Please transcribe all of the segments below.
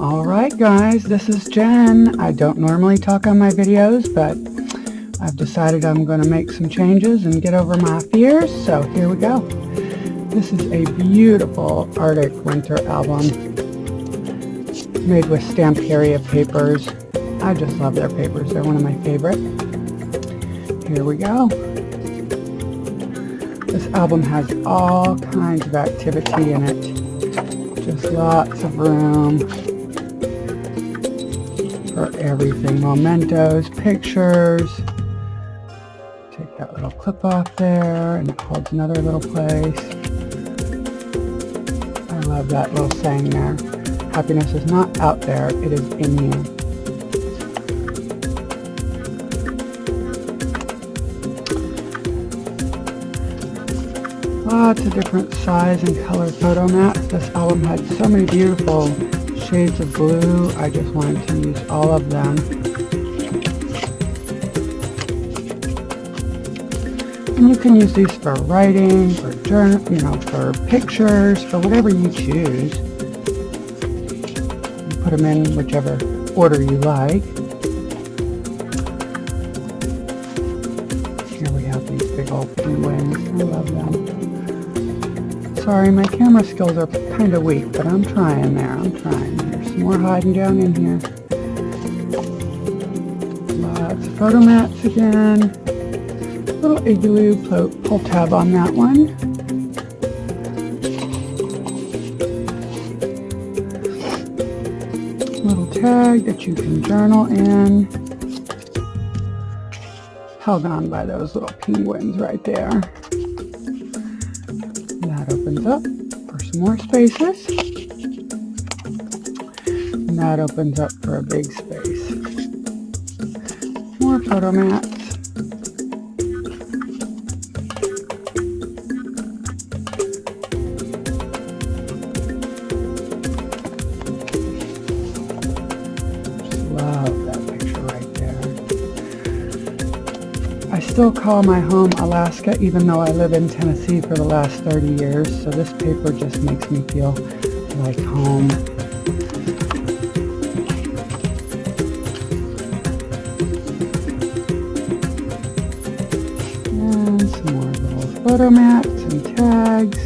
Alright guys, this is Jen. I don't normally talk on my videos, but I've decided I'm going to make some changes and get over my fears, so here we go. This is a beautiful Arctic winter album made with Stamperia papers. I just love their papers, they're one of my favorite. Here we go. This album has all kinds of activity in it. Just lots of room for everything. Mementos, pictures. Take that little clip off there and it holds another little place. I love that little saying there. Happiness is not out there, it is in you. Lots of different size and color photo mats. This album had so many beautiful shades of blue. I just wanted to use all of them. And you can use these for writing, for journal, for pictures, for whatever you choose. You put them in whichever order you like. Here we have these big old penguins. I love them. Sorry, my camera skills are kind of weak, but I'm trying there. There's some more hiding down in here. Lots of photo mats again. Little igloo pull tab on that one. Little tag that you can journal in. Held on by those little penguins right there. That opens up for some more spaces. And that opens up for a big space. More photo mats. Just love that picture right there. I still call my home Alaska, even though I live in Tennessee for the last 30 years, so this paper just makes me feel like home. And some more little photo mats and tags.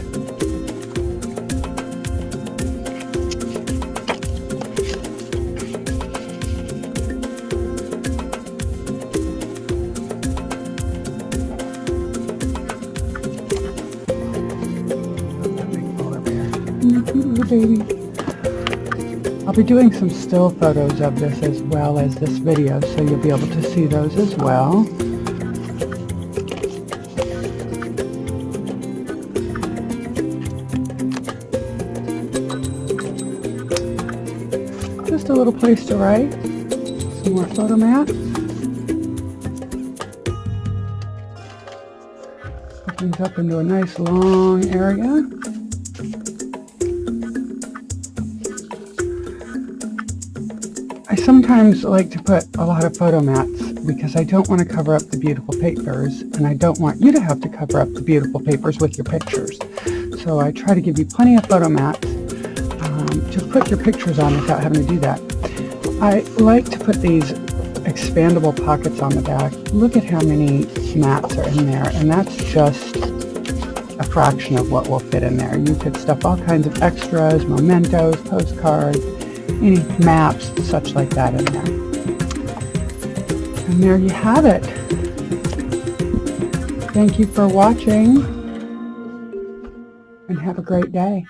Baby. I'll be doing some still photos of this as well as this video, so you'll be able to see those as well. Just a little place to write. Some more photo mats. Opens up into a nice long area. I sometimes like to put a lot of photo mats because I don't want to cover up the beautiful papers, and I don't want you to have to cover up the beautiful papers with your pictures. So I try to give you plenty of photo mats to put your pictures on without having to do that. I like to put these expandable pockets on the back. Look at how many mats are in there, and that's just a fraction of what will fit in there. You could stuff all kinds of extras, mementos, postcards, any maps, such like that in there. And there you have it. Thank you for watching, and have a great day.